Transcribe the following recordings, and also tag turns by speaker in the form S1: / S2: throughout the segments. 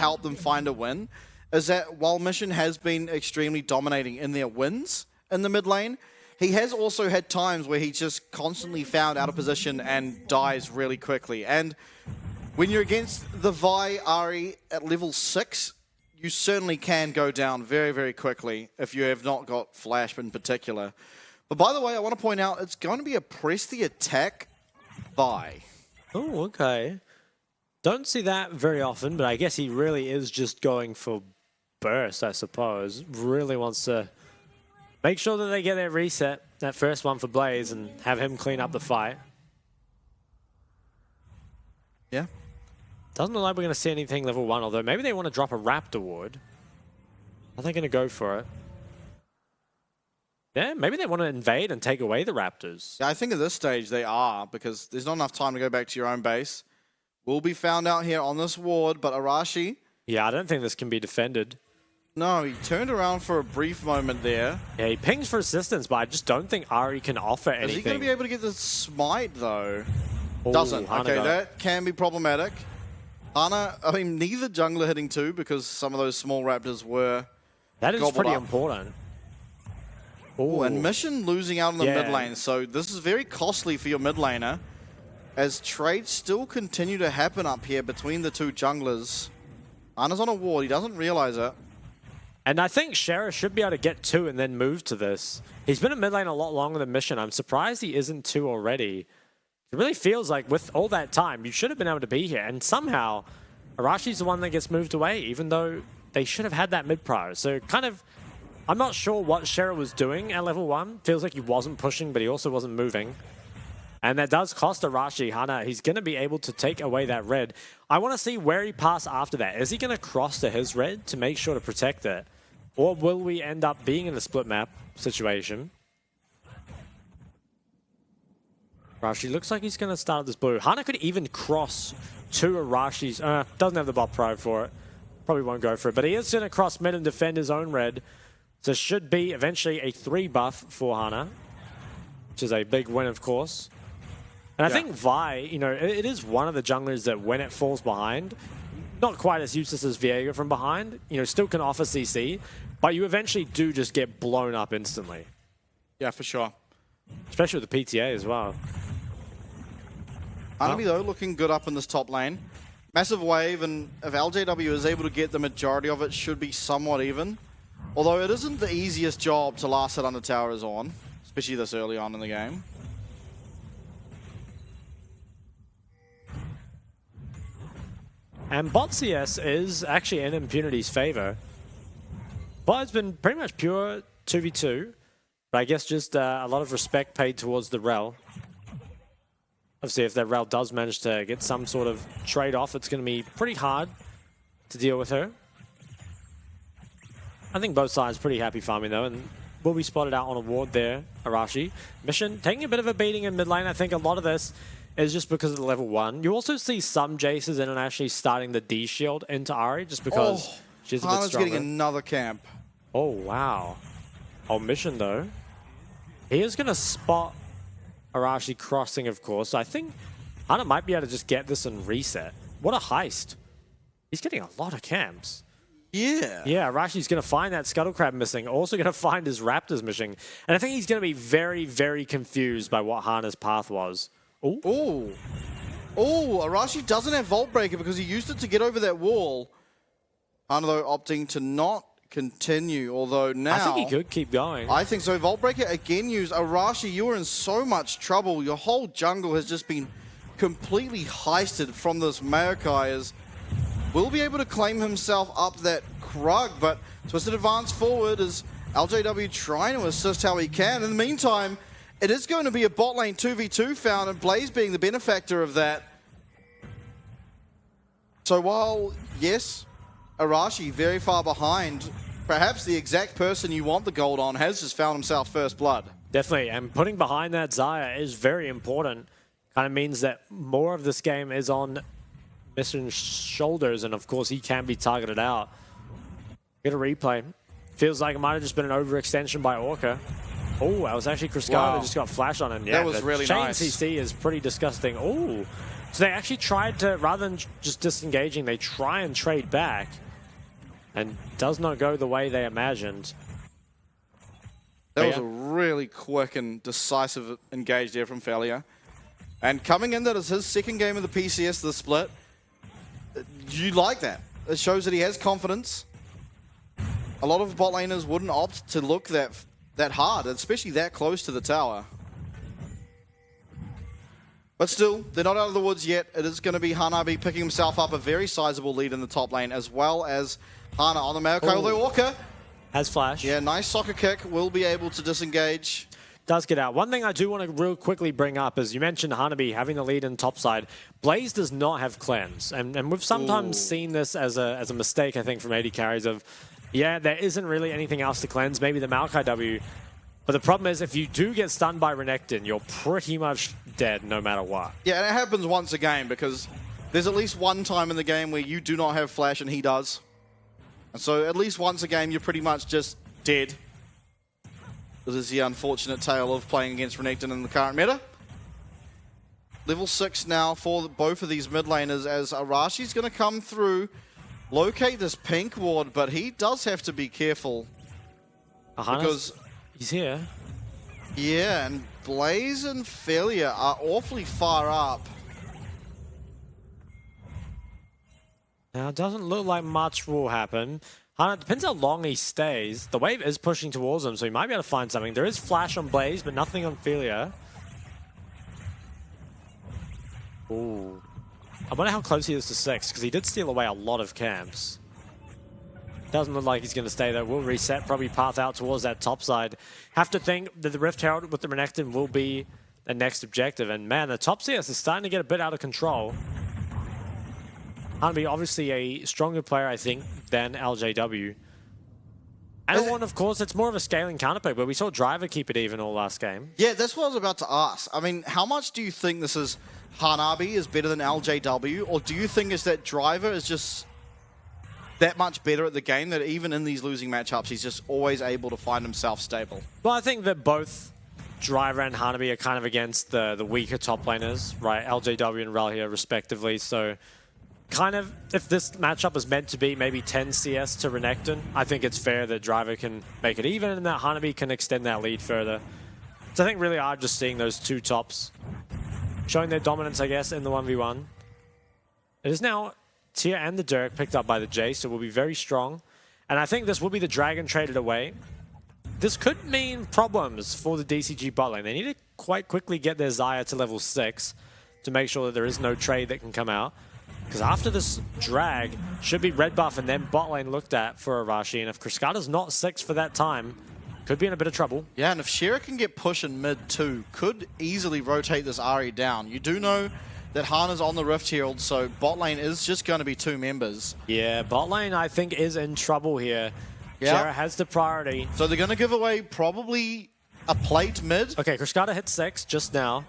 S1: helped them find a win is that while Mission has been extremely dominating in their wins in the mid lane, he has also had times where he just constantly found out of position and dies really quickly. And when you're against the Vi Ahri at level 6, you certainly can go down very, very quickly if you have not got Flash in particular. But by the way, I want to point out it's going to be a press the attack Vi.
S2: Oh, okay. Don't see that very often, but I guess he really is just going for burst, I suppose. Really wants to make sure that they get their reset, that first one for Blaze, and have him clean up the fight.
S1: Yeah.
S2: Doesn't look like we're going to see anything level 1, although maybe they want to drop a Raptor ward. Are they going to go for it? Yeah, maybe they want to invade and take away the Raptors.
S1: Yeah, I think at this stage they are, because there's not enough time to go back to your own base. Will be found out here on this ward, but Arashi...
S2: Yeah, I don't think this can be defended.
S1: No, he turned around for a brief moment there.
S2: Yeah, he pings for assistance, but I just don't think Ahri can offer anything.
S1: Is he going to be able to get the smite, though?
S2: Ooh,
S1: Doesn't.
S2: Hana
S1: Okay, that can be problematic. Hana, I mean, neither jungler hitting 2 because some of those small Raptors were
S2: That is pretty
S1: up.
S2: important.
S1: Ooh, and Mission losing out in the
S2: Yeah.
S1: mid lane, so this is very costly for your mid laner, as trades still continue to happen up here between the two junglers. Hana's on a ward, he doesn't realize it.
S2: And I think Shera should be able to get 2 and then move to this. He's been in mid lane a lot longer than Mission. I'm surprised he isn't 2 already. It really feels like with all that time, you should have been able to be here. And somehow, Arashi's the one that gets moved away, even though they should have had that mid prior. So kind of, I'm not sure what Shera was doing at level 1. Feels like he wasn't pushing, but he also wasn't moving. And that does cost Arashi. Hana, he's going to be able to take away that red. I want to see where he passes after that. Is he going to cross to his red to make sure to protect it? Or will we end up being in a split map situation? Arashi looks like he's going to start this blue. Hana could even cross to Arashi's... doesn't have the bot pro for it. Probably won't go for it. But he is going to cross mid and defend his own red. So should be eventually a 3 buff for Hana, which is a big win, of course. And I think Vi, you know, it is one of the junglers that when it falls behind, not quite as useless as Viega from behind, you know, still can offer CC, but you eventually do just get blown up instantly.
S1: Yeah, for sure.
S2: Especially with the PTA as well.
S1: Enemy, though, looking good up in this top lane. Massive wave, and if LJW is able to get the majority of it, should be somewhat even. Although it isn't the easiest job to last hit under tower is on, especially this early on in the game.
S2: And bot CS is actually in Impunity's favor. Bot has been pretty much pure 2v2, but I guess just a lot of respect paid towards the Rel. Obviously, if that Rel does manage to get some sort of trade-off, it's going to be pretty hard to deal with her. I think both sides pretty happy farming, though, and will be spotted out on a ward there, Arashi. Mission taking a bit of a beating in mid lane. I think a lot of this is just because of the level 1. You also see some Jaces internationally starting the D shield into Ahri just because she's a bit
S1: Hana's
S2: stronger.
S1: getting another camp.
S2: Oh, wow. Oh, Mission, though. He is going to spot Arashi crossing, of course. So I think Hana might be able to just get this and reset. What a heist. He's getting a lot of camps.
S1: Yeah.
S2: Yeah, Arashi's going to find that Scuttle Crab missing. Also going to find his Raptors missing. And I think he's going to be very, very confused by what Hana's path was. Ooh.
S1: Ooh. Ooh, Arashi doesn't have Vault Breaker because he used it to get over that wall. Hana, though, opting to not continue, although now...
S2: I think he could keep going.
S1: I think so. Vault Breaker again used. Arashi, you are in so much trouble. Your whole jungle has just been completely heisted from this Maokai as will be able to claim himself up that Krug, but Twisted advance forward as LJW trying to assist how he can. In the meantime, it is going to be a bot lane 2v2 found, and Blaze being the benefactor of that. So while, yes, Arashi very far behind, perhaps the exact person you want the gold on has just found himself first blood.
S2: Definitely, and putting behind that Xayah is very important. Kind of means that more of this game is on Mission's shoulders, and of course he can be targeted out. Get a replay. Feels like it might have just been an overextension by Orca. Oh, that was actually Kriskar that just got flash on him. Yeah,
S1: that was really
S2: chain
S1: nice.
S2: CC is pretty disgusting. Oh, So they actually tried to, rather than just disengaging, they try and trade back. And does not go the way they imagined.
S1: That was a really quick and decisive engage there from Failure. And coming in, that is his second game of the PCS, the split. You like that. It shows that he has confidence. A lot of bot laners wouldn't opt to look that hard, especially that close to the tower. But still, they're not out of the woods yet. It is going to be Hanabi picking himself up a very sizable lead in the top lane, as well as Hana on the Maokai. Although Orca
S2: has flash.
S1: Yeah, nice soccer kick. Will be able to disengage.
S2: Does get out. One thing I do want to real quickly bring up is you mentioned Hanabi having the lead in top side. Blaze does not have cleanse. And we've sometimes seen this as a mistake, I think, from AD carries of, yeah, there isn't really anything else to cleanse. Maybe the Maokai W. But the problem is if you do get stunned by Renekton, you're pretty much dead no matter what.
S1: Yeah, and it happens once a game because there's at least one time in the game where you do not have flash and he does. And so at least once a game, you're pretty much just dead. This is the unfortunate tale of playing against Renekton in the current meta. Level 6 now for both of these mid laners as Arashi's going to come through, locate this pink ward, but he does have to be careful. Because
S2: he's here.
S1: Yeah, and Blaze and Failure are awfully far up.
S2: Now, it doesn't look like much will happen. It depends how long he stays. The wave is pushing towards him, so he might be able to find something. There is flash on Blaze, but nothing on Failure. Ooh. I wonder how close he is to 6, because he did steal away a lot of camps. Doesn't look like he's going to stay there. Will reset, probably path out towards that top side. Have to think that the Rift Herald with the Renekton will be the next objective. And man, the top CS is starting to get a bit out of control. Hanabi obviously a stronger player, I think, than LJW. And one, of course, it's more of a scaling counterpick, but we saw Driver keep it even all last game.
S1: Yeah, that's what I was about to ask. I mean, how much do you think this is Hanabi is better than LJW, or do you think it's that Driver is just that much better at the game that even in these losing matchups, he's just always able to find himself stable?
S2: Well, I think that both Driver and Hanabi are kind of against the weaker top laners, right? LJW and Rel here, respectively, so kind of, if this matchup is meant to be maybe 10 CS to Renekton, I think it's fair that Driver can make it even and that Hanabi can extend that lead further. So I think really are just seeing those two tops showing their dominance, I guess, in the 1v1. It is now Tia and the Dirk picked up by the J, so will be very strong. And I think this will be the Dragon traded away. This could mean problems for the DCG bot lane. They need to quite quickly get their Xayah to level 6 to make sure that there is no trade that can come out. Because after this drag, should be red buff and then bot lane looked at for Arashi. And if Kriskada's not 6 for that time, could be in a bit of trouble.
S1: Yeah, and if Shera can get push in mid too, could easily rotate this Ahri down. You do know that Hana's on the Rift Herald, so bot lane is just going to be 2 members.
S2: Yeah, bot lane I think is in trouble here. Yeah. Shera has the priority.
S1: So they're going to give away probably a plate mid.
S2: Okay, Kriskada hit 6 just now.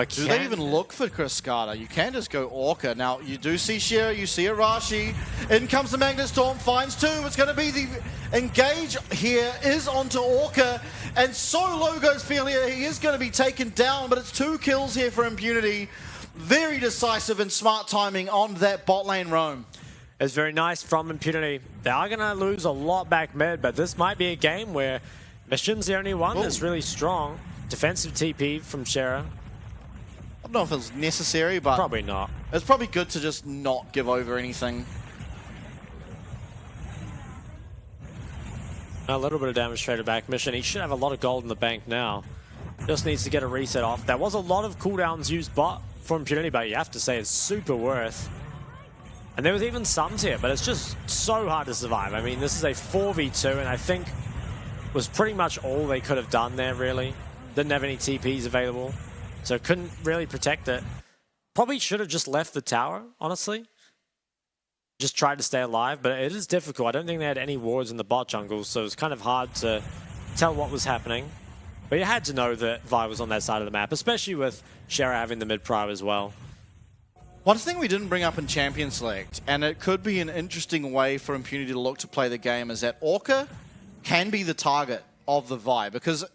S1: Do they even look for Kriskada? You can just go Orca. Now, you do see Shera, you see Arashi. In comes the Magnet Storm, finds 2. It's going to be the engage here, is onto Orca. And so low goes Failure. He is going to be taken down, but it's 2 kills here for Impunity. Very decisive and smart timing on that bot lane roam.
S2: It's very nice from Impunity. They are going to lose a lot back mid, but this might be a game where Mission's the only one that's really strong. Defensive TP from Shera.
S1: I don't know if it's necessary, but
S2: probably not.
S1: It's probably good to just not give over anything.
S2: A little bit of damage traded back. Mission, he should have a lot of gold in the bank now. Just needs to get a reset off. There was a lot of cooldowns used bot for Impunity, but you have to say it's super worth. And there was even sums here, but it's just so hard to survive. I mean, this is a 4v2, and I think was pretty much all they could have done there, really. Didn't have any TPs available. So couldn't really protect it. Probably should have just left the tower, honestly. Just tried to stay alive, but it is difficult. I don't think they had any wards in the bot jungle, so it's kind of hard to tell what was happening. But you had to know that Vi was on that side of the map, especially with Shera having the mid-pro as well.
S1: One thing we didn't bring up in Champion Select, and it could be an interesting way for Impunity to look to play the game, is that Orca can be the target of the Vi, because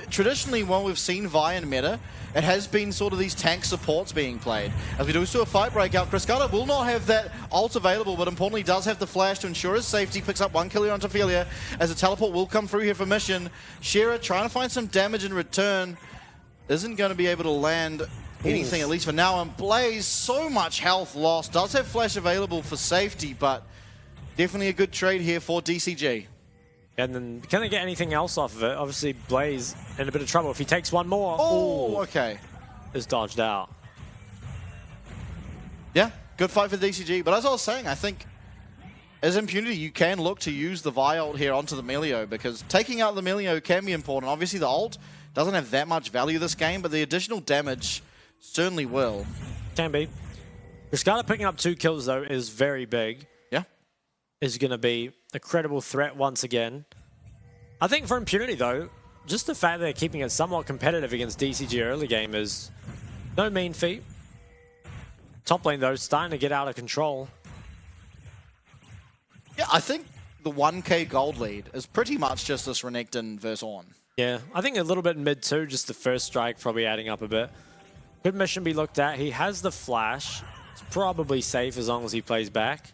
S1: traditionally, when we've seen Vi in meta, it has been sort of these tank supports being played. As we do a fight breakout, Cascada will not have that ult available, but importantly does have the flash to ensure his safety. Picks up one kill here onto Ophelia, as a teleport will come through here for Mission. Shira trying to find some damage in return. Isn't going to be able to land anything, at least for now. And Blaze, so much health lost. Does have flash available for safety, but definitely a good trade here for DCG.
S2: And then can they get anything else off of it? Obviously, Blaze in a bit of trouble. If he takes one more,
S1: okay.
S2: Is dodged out.
S1: Yeah, good fight for DCG. But as I was saying, I think as Impunity, you can look to use the Vi ult here onto the Melio, because taking out the Melio can be important. Obviously, the ult doesn't have that much value this game, but the additional damage certainly will.
S2: Can be. Cascada picking up 2 kills, though, is very big.
S1: Yeah.
S2: Is going to be a credible threat once again. I think for Impunity, though, just the fact that they're keeping it somewhat competitive against DCG early game is no mean feat. Top lane, though, starting to get out of control.
S1: Yeah, I think the 1k gold lead is pretty much just this Renekton versus Ornn.
S2: Yeah, I think a little bit mid too, just the first strike probably adding up a bit. Could Mission be looked at? He has the flash. It's probably safe as long as he plays back.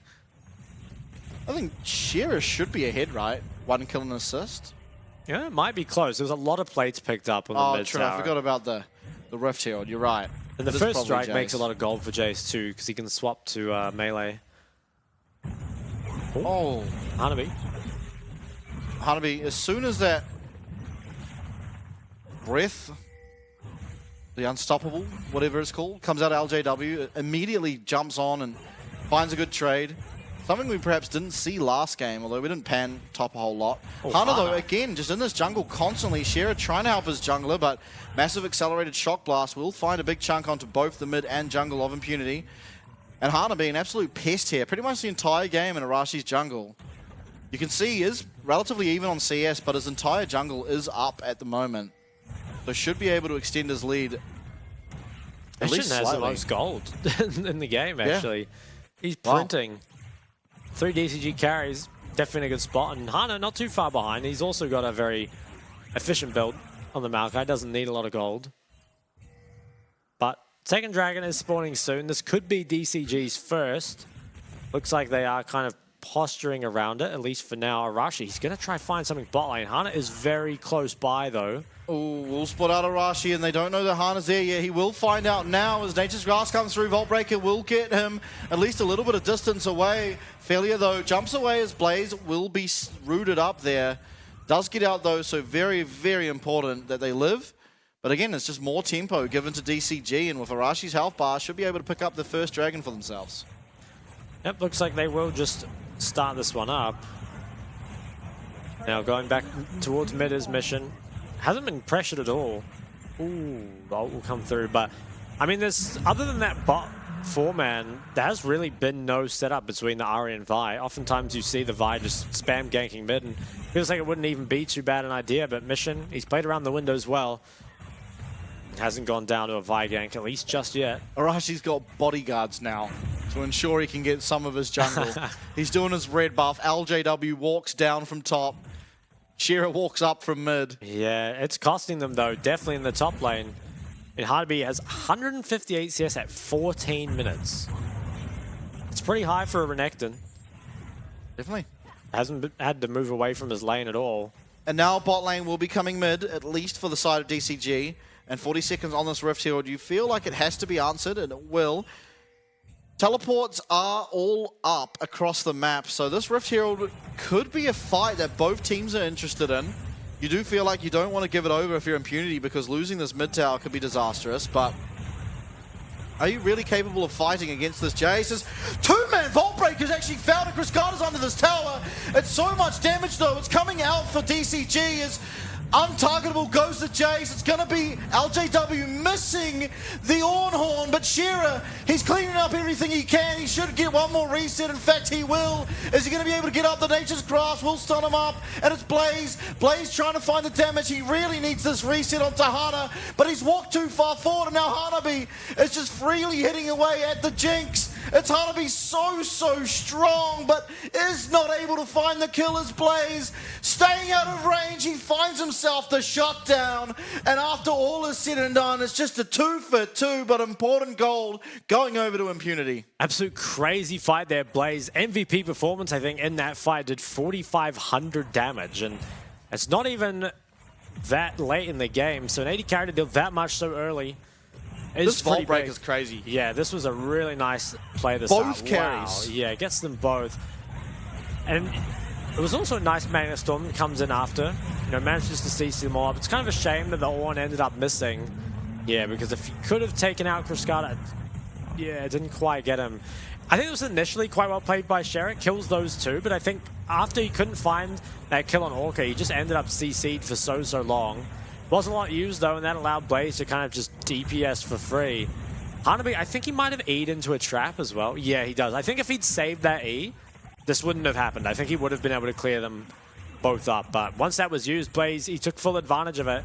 S1: I think Shira should be ahead, right? 1 kill and assist.
S2: Yeah, it might be close. There's a lot of plates picked up on the mid
S1: true.
S2: tower.
S1: I forgot about the Rift Herald. You're right.
S2: And the first strike makes a lot of gold for Jace too, because he can swap to melee.
S1: Oh.
S2: Hanabi.
S1: Hanabi, as soon as that breath, the unstoppable, whatever it's called, comes out of LJW, it immediately jumps on and finds a good trade. Something we perhaps didn't see last game, although we didn't pan top a whole lot. Hana, though, again, just in this jungle constantly. Shira trying to help his jungler, but massive accelerated shock blast will find a big chunk onto both the mid and jungle of Impunity. And Hana being an absolute pest here, pretty much the entire game in Arashi's jungle. You can see he is relatively even on CS, but his entire jungle is up at the moment. So should be able to extend his lead at least slightly.
S2: Has the most gold in the game, actually. Yeah. He's printing. Wow. 3 DCG carries, definitely a good spot. And Hana not too far behind. He's also got a very efficient build on the Maokai. Doesn't need a lot of gold. But second dragon is spawning soon. This could be DCG's first. Looks like they are kind of posturing around it, at least for now. Arashi, he's going to try find something bot lane. Hana is very close by, though.
S1: Oh, we'll spot out Arashi, and they don't know that Hana's there yet. He will find out now as Nature's Grass comes through. Vault Breaker will get him at least a little bit of distance away. Failure, though, jumps away as Blaze will be rooted up there. Does get out, though, so very, very important that they live. But again, it's just more tempo given to DCG, and with Arashi's health bar, should be able to pick up the first dragon for themselves.
S2: Yep, looks like they will just start this one up. Now going back towards mid is Mission. Hasn't been pressured at all. Ooh, ult will come through, but I mean, there's other than that bot 4-man, there has really been no setup between the Ahri and Vi. Oftentimes you see the Vi just spam ganking mid, and feels like it wouldn't even be too bad an idea, but Mission, he's played around the windows well. Hasn't gone down to a Vi gank, at least just yet.
S1: Arashi's got bodyguards now to ensure he can get some of his jungle. He's doing his red buff. LJW walks down from top. Shira walks up from mid.
S2: Yeah, it's costing them, though, definitely in the top lane. And Hardby has 158 CS at 14 minutes. It's pretty high for a Renekton.
S1: Definitely.
S2: Hasn't had to move away from his lane at all.
S1: And now bot lane will be coming mid, at least for the side of DCG. And 40 seconds on this Rift Herald. You feel like it has to be answered, and it will. Teleports are all up across the map, so this Rift Herald could be a fight that both teams are interested in. You do feel like you don't want to give it over if you're Impunity, because losing this mid tower could be disastrous, but are you really capable of fighting against this Jace? This 2-man Vault Breaker's actually found it. Cascada's under this tower. It's so much damage, though. It's coming out for DCG as untargetable goes to Jace. It's going to be LJW missing the Ornn Horn, but Shira, he's cleaning up everything he can. He should get one more reset. In fact, he will. Is he going to be able to get up the Nature's Grass? Will stun him up, and it's Blaze. Blaze trying to find the damage. He really needs this reset onto Hana, but he's walked too far forward, and now Hanabi is just freely hitting away at the Jinx. It's Hanabi so strong, but is not able to find the kill as Blaze staying out of range. He finds himself the shutdown. And after all is said and done, it's just a 2 for 2, but important gold going over to Impunity.
S2: Absolute crazy fight there, Blaze. MVP performance, I think, in that fight did 4,500 damage. And it's not even that late in the game. So an 80 carry to deal that much so early.
S1: This vault break is crazy.
S2: Yeah, this was a really nice play this
S1: Both
S2: time.
S1: carries.
S2: Wow. Yeah, gets them both. And it was also a nice Magnet Storm that comes in after. You know, manages to CC them all up. It's kind of a shame that the Ornn ended up missing. Yeah, because if he could have taken out Cruscata, yeah, it didn't quite get him. I think it was initially quite well played by Sherritt. Kills those two, but I think after he couldn't find that kill on Orca, he just ended up CC'd for so long. Wasn't a lot used though, and that allowed Blaze to kind of just DPS for free. Hanabi, I think he might have E'd into a trap as well. Yeah, he does. I think if he'd saved that E, this wouldn't have happened. I think he would have been able to clear them both up. But once that was used, Blaze, he took full advantage of it.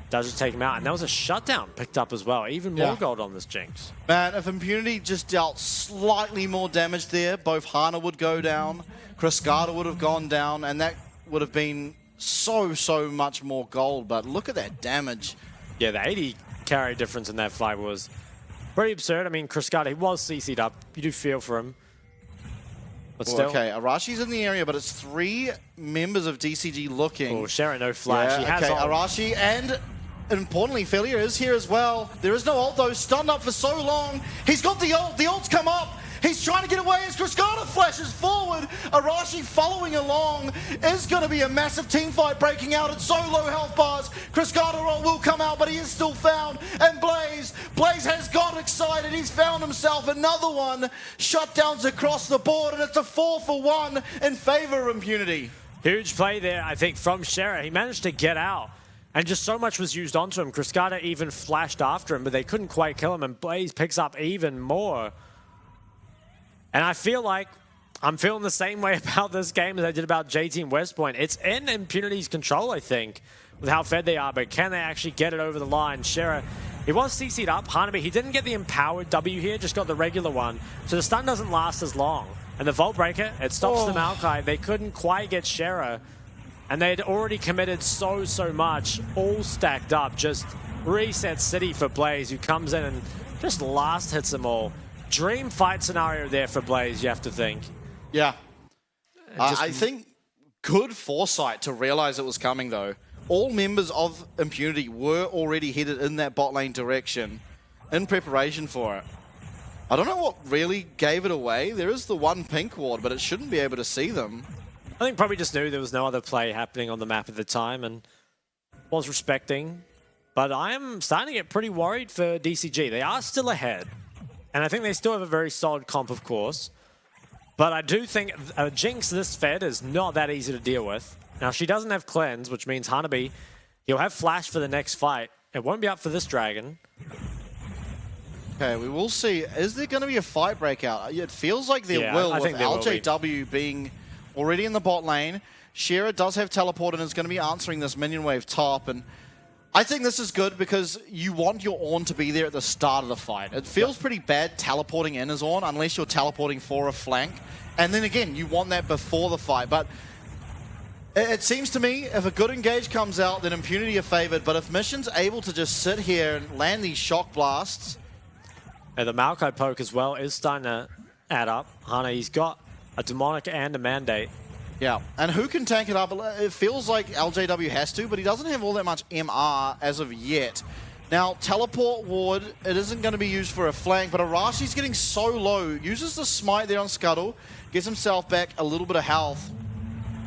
S2: Does just take him out. And there was a shutdown picked up as well. Even more gold on this Jinx.
S1: Man, if Impunity just dealt slightly more damage there, both Hana would go down, Cruscata would have gone down, and that would have been so much more gold. But look at that damage.
S2: Yeah, the 80 carry difference in that fight was pretty absurd. I mean, Cruscata, he was CC'd up. You do feel for him. But still.
S1: Okay, Arashi's in the area, but it's 3 members of DCG looking.
S2: Oh, Sherritt, no flash.
S1: Yeah,
S2: he has
S1: okay,
S2: ult.
S1: Arashi, and importantly, Felia is here as well. There is no ult though, stunned up for so long. He's got the ult, ult's come up. He's trying to get away as Cruscata flashes forward. Arashi following along. Is going to be a massive team fight breaking out at so low health bars. Cruscata will come out, but he is still found. And Blaze has got excited. He's found himself another one. Shutdowns across the board, and it's a 4 for 1 in favor of Impunity.
S2: Huge play there, I think, from Sherritt. He managed to get out. And just so much was used onto him. Cruscata even flashed after him, but they couldn't quite kill him. And Blaze picks up even more. And I feel like I'm feeling the same way about this game as I did about JT and West Point. It's in Impunity's control, I think, with how fed they are, but can they actually get it over the line? Sherritt, he was CC'd up. Hanabi, he didn't get the empowered W here, just got the regular one. So the stun doesn't last as long. And the Vault Breaker, it stops the Maokai. They couldn't quite get Sherritt. And they had already committed so much, all stacked up. Just reset City for Blaze, who comes in and just last hits them all. Dream fight scenario there for Blaze, you have to think.
S1: Yeah. I think good foresight to realize it was coming, though. All members of Impunity were already headed in that bot lane direction in preparation for it. I don't know what really gave it away. There is the one pink ward, but it shouldn't be able to see them.
S2: I think probably just knew there was no other play happening on the map at the time and was respecting. But I am starting to get pretty worried for DCG. They are still ahead. And I think they still have a very solid comp, of course. But I do think a Jinx this fed is not that easy to deal with. Now, she doesn't have Cleanse, which means Hanabi, he'll have Flash for the next fight. It won't be up for this Dragon.
S1: Okay, we will see. Is there going to be a fight breakout? It feels like there will, with LJW being already in the bot lane. Shera does have teleport and is going to be answering this minion wave top. And I think this is good because you want your Ornn to be there at the start of the fight. It feels pretty bad teleporting in as Ornn unless you're teleporting for a flank. And then again, you want that before the fight. But it seems to me, if a good engage comes out, then Impunity are favored. But if Mission's able to just sit here and land these shock blasts...
S2: And the Maokai poke as well is starting to add up. Hana, he's got a Demonic and a Mandate.
S1: Yeah, and who can tank it up? It feels like LJW has to, but he doesn't have all that much MR as of yet. Now, Teleport Ward, it isn't going to be used for a flank, but Arashi's getting so low. Uses the Smite there on Scuttle, gets himself back a little bit of health.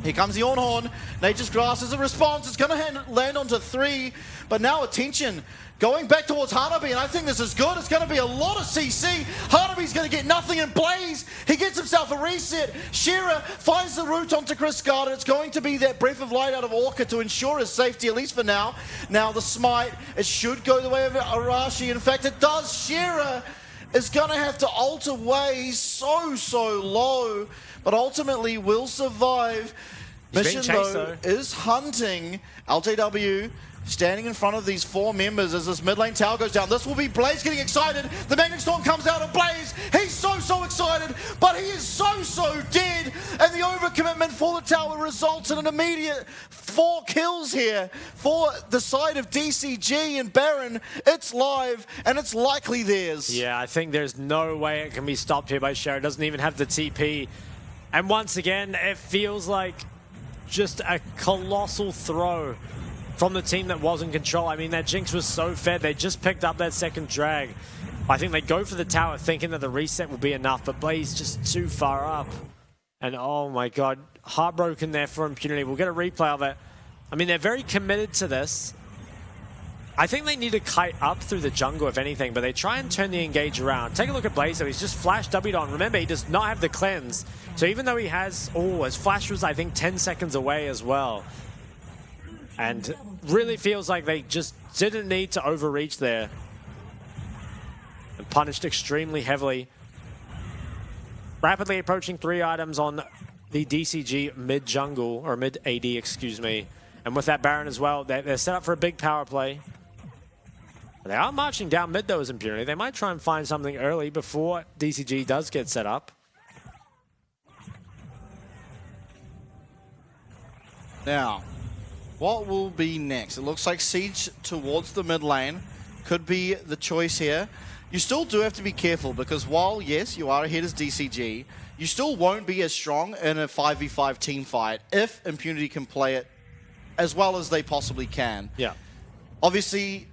S1: Here comes the Ornn. Nature's Grass is a response. It's going to land onto 3, but now attention. Going back towards Hanabi, and I think this is good. It's going to be a lot of CC. Hanabi's going to get nothing in Blaze. He gets himself a reset. Shera finds the route onto Cruscata. It's going to be that Breath of Light out of Orca to ensure his safety, at least for now. Now the Smite, it should go the way of Arashi. In fact, it does. Shera is going to have to ult away. He's so low, but ultimately will survive. Mission, though, is hunting LJW. Standing in front of these 4 members as this mid lane tower goes down. This will be Blaze getting excited. The Magnet Storm comes out of Blaze. He's so excited, but he is so dead. And the overcommitment for the tower results in an immediate 4 kills here for the side of DCG and Baron. It's live, and it's likely theirs.
S2: Yeah, I think there's no way it can be stopped here by Shera. It doesn't even have the TP. And once again, it feels like just a colossal throw from the team that was in control. I mean, that Jinx was so fed. They just picked up that second drag. I think they go for the tower thinking that the reset will be enough, but Blaze just too far up. And oh my god, heartbroken there for Impunity. We'll get a replay of it. I mean, they're very committed to this. I think they need to kite up through the jungle, if anything, but they try and turn the engage around. Take a look at Blaze, though. He's just flash W'd on. Remember, he does not have the cleanse. So even though he has... Oh, his flash was, I think, 10 seconds away as well. And really feels like they just didn't need to overreach there. And punished extremely heavily. Rapidly approaching 3 items on the DCG mid-jungle, or mid-AD, excuse me. And with that Baron as well, they're set up for a big power play. They are marching down mid, though, as Impunity. They might try and find something early before DCG does get set up.
S1: Now, what will be next? It looks like siege towards the mid lane could be the choice here. You still do have to be careful because while, yes, you are ahead as DCG, you still won't be as strong in a 5v5 team fight if Impunity can play it as well as they possibly can.
S2: Yeah.
S1: Obviously,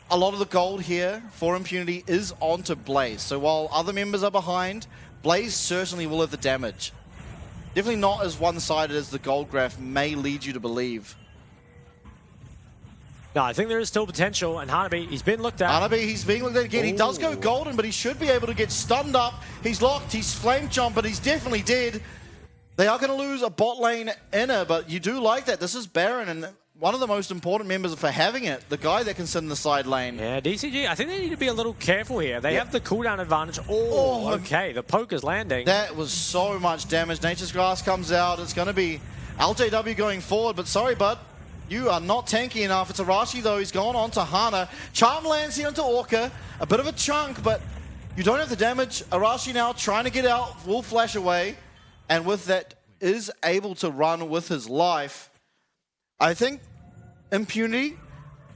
S1: a lot of the gold here for Impunity is onto Blaze. So while other members are behind, Blaze certainly will have the damage. Definitely not as one-sided as the gold graph may lead you to believe.
S2: No, I think there is still potential, and Hanabi, he's been looked at.
S1: Hanabi, he's being looked at again. Ooh. He does go golden, but he should be able to get stunned up. He's locked, he's flame jumped, but he's definitely dead. They are going to lose a bot lane inner, but you do like that. This is Baron, and one of the most important members for having it, the guy that can sit in the side lane.
S2: Yeah, DCG, I think they need to be a little careful here. They have the cooldown advantage. Oh, okay, the poke is landing.
S1: That was so much damage. Nature's Grass comes out. It's going to be LJW going forward, but sorry, bud. You are not tanky enough. It's Arashi, though. He's gone on to Hana. Charm lands here onto Orca. A bit of a chunk, but you don't have the damage. Arashi now trying to get out. Will flash away. And with that, is able to run with his life. I think Impunity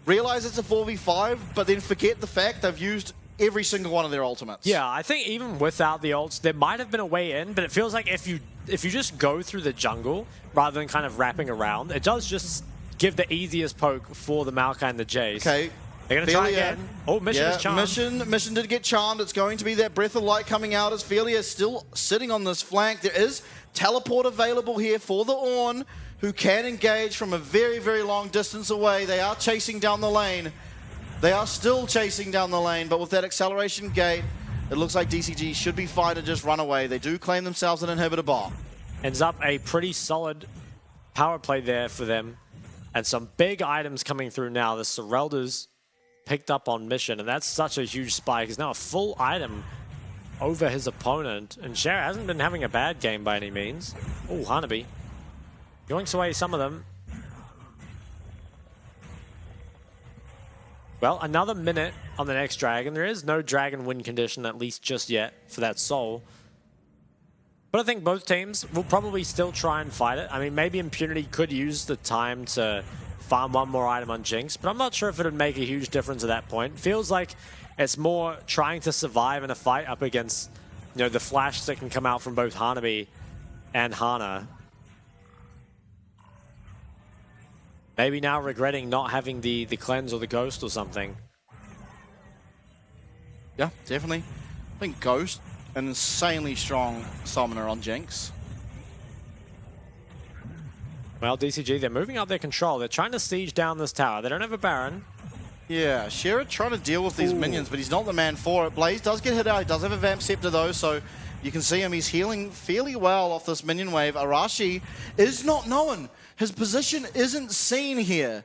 S1: realize it's a 4v5, but then forget the fact they've used every single one of their ultimates.
S2: Yeah, I think even without the ults, there might have been a way in, but it feels like if you just go through the jungle rather than kind of wrapping around, it does just give the easiest poke for the Maokai and the Jace.
S1: Okay.
S2: They're going to try again. Oh, Mission is charmed.
S1: Mission did get charmed. It's going to be that Breath of Light coming out as Felia is still sitting on this flank. There is teleport available here for the Ornn, who can engage from a very, very long distance away. They are chasing down the lane. They are still chasing down the lane, but with that acceleration gate, it looks like DCG should be fine to just run away. They do claim themselves an inhibitor bot.
S2: Ends up a pretty solid power play there for them. And some big items coming through now. The Serelda's picked up on Mission, and that's such a huge spike. He's now a full item over his opponent. And Shera hasn't been having a bad game by any means. Oh, Hanabi yoinks away some of them. Well, another minute on the next dragon. There is no dragon win condition, at least just yet, for that soul. But I think both teams will probably still try and fight it. I mean, maybe Impunity could use the time to farm one more item on Jinx, but I'm not sure if it would make a huge difference at that point. Feels like it's more trying to survive in a fight up against, you know, the flash that can come out from both Hanabi and Hana. Maybe now regretting not having the cleanse or the ghost or something.
S1: Yeah, definitely. I think ghost, an insanely strong summoner on Jinx.
S2: Well, DCG, they're moving up their control. They're trying to siege down this tower. They don't have a Baron.
S1: Yeah, Shera trying to deal with these minions, but he's not the man for it. Blaze does get hit out. He does have a Vamp Scepter, though, so you can see him. He's healing fairly well off this minion wave. Arashi is not known. His position isn't seen here.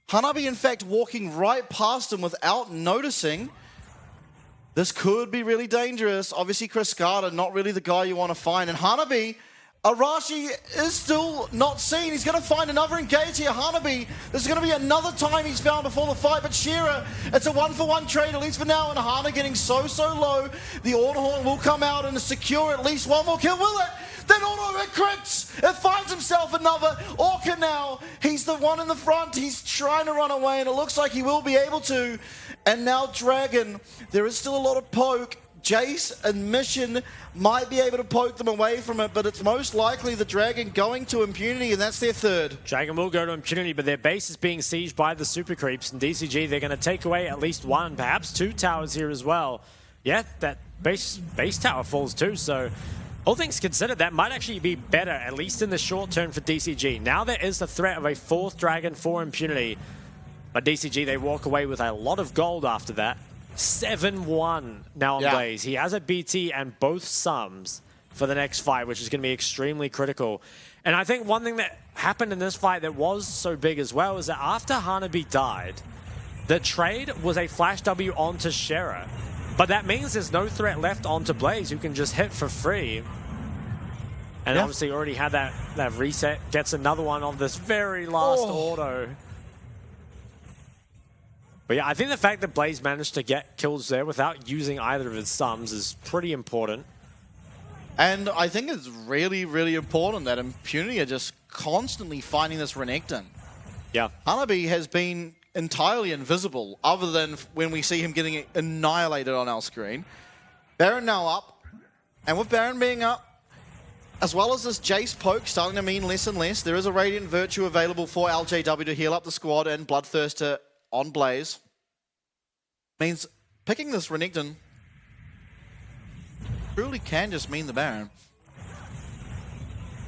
S1: Hanabi, in fact, walking right past him without noticing. This could be really dangerous. Obviously, Cascada, not really the guy you want to find. And Hanabi, Arashi is still not seen. He's going to find another engage here. Hanabi, this is going to be another time he's found before the fight. But Shera, it's a one-for-one trade, at least for now. And Hana getting so low. The Ornn will come out and secure at least one more kill. Will it? Then auto it crits. It finds himself another Orca now. He's the one in the front. He's trying to run away, and it looks like he will be able to. And now Dragon, there is still a lot of poke. Jace and Mission might be able to poke them away from it, but it's most likely the Dragon going to Impunity, and that's their third.
S2: Dragon will go to Impunity, but their base is being sieged by the Super Creeps, and DCG, they're going to take away at least one, perhaps two towers here as well. Yeah, that base tower falls too, so all things considered, that might actually be better, at least in the short term for DCG. Now there is the threat of a fourth Dragon for Impunity, but DCG, they walk away with a lot of gold after that. 7-1 now on Blaze. He has a BT and both sums for the next fight, which is going to be extremely critical. And I think one thing that happened in this fight that was so big as well is that after Hanabi died, the trade was a flash W onto Shera. But that means there's no threat left onto Blaze, who can just hit for free. And obviously already had that reset. Gets another one on this very last auto. But yeah, I think the fact that Blaze managed to get kills there without using either of his sums is pretty important.
S1: And I think it's really, really important that Impunity are just constantly finding this Renekton.
S2: Yeah.
S1: Hanabi has been entirely invisible, other than when we see him getting annihilated on our screen. Baron now up, and with Baron being up, as well as this Jace poke starting to mean less and less, there is a Radiant Virtue available for LJW to heal up the squad, and Bloodthirster on Blaze. Means picking this Renekton truly can just mean the Baron.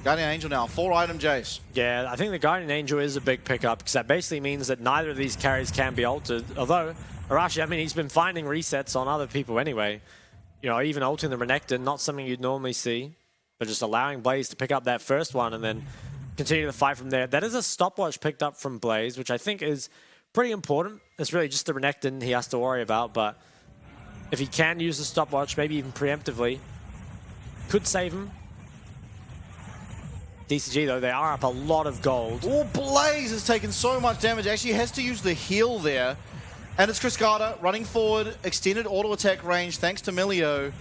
S1: Guardian Angel now, 4-item Jace.
S2: Yeah, I think the Guardian Angel is a big pickup, because that basically means that neither of these carries can be altered. Although, Arashi, I mean, he's been finding resets on other people anyway. You know, even altering the Renekton, not something you'd normally see, but just allowing Blaze to pick up that first one and then continue the fight from there. That is a stopwatch picked up from Blaze, which I think is pretty important. It's really just the Renekton he has to worry about, but if he can use the stopwatch, maybe even preemptively, could save him. DCG, though, they are up a lot of gold.
S1: Oh, Blaze has taken so much damage. Actually has to use the heal there. And it's Cascada running forward, extended auto attack range thanks to Milio.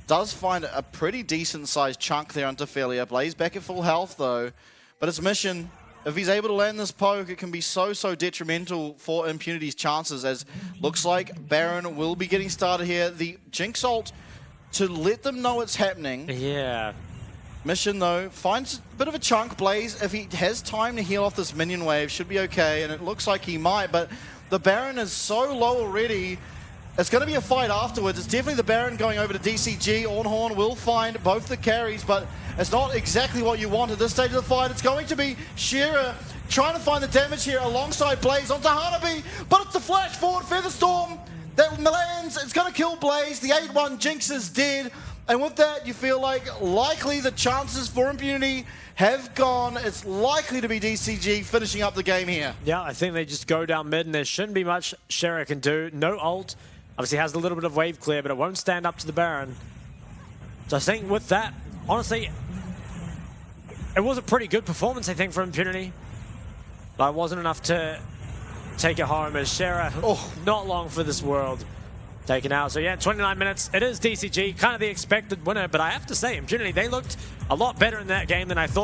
S1: Does find a pretty decent sized chunk there onto Felia. Blaze back at full health, though. But it's Mission. If he's able to land this poke, it can be so detrimental for Impunity's chances, as looks like Baron will be getting started here. The Jinx ult to let them know it's happening.
S2: Yeah.
S1: Mission, though, finds a bit of a chunk. Blaze, if he has time to heal off this minion wave, should be okay, and it looks like he might, but the Baron is so low already. It's going to be a fight afterwards. It's definitely the Baron going over to DCG. Ornhorn will find both the carries, but it's not exactly what you want at this stage of the fight. It's going to be Shearer trying to find the damage here alongside Blaze onto Hanabi, but it's the flash forward Featherstorm that lands. It's going to kill Blaze. The 8-1 Jinx is dead. And with that, you feel like likely the chances for Impunity have gone. It's likely to be DCG finishing up the game here.
S2: Yeah, I think they just go down mid, and there shouldn't be much Shera can do. No ult. Obviously has a little bit of wave clear, but it won't stand up to the Baron. So I think with that, honestly, it was a pretty good performance, I think, for Impunity. But it wasn't enough to take it home, as Shera, not long for this world, taken out. So yeah, 29 minutes. It is DCG, kind of the expected winner, but I have to say, Impunity, they looked a lot better in that game than I thought.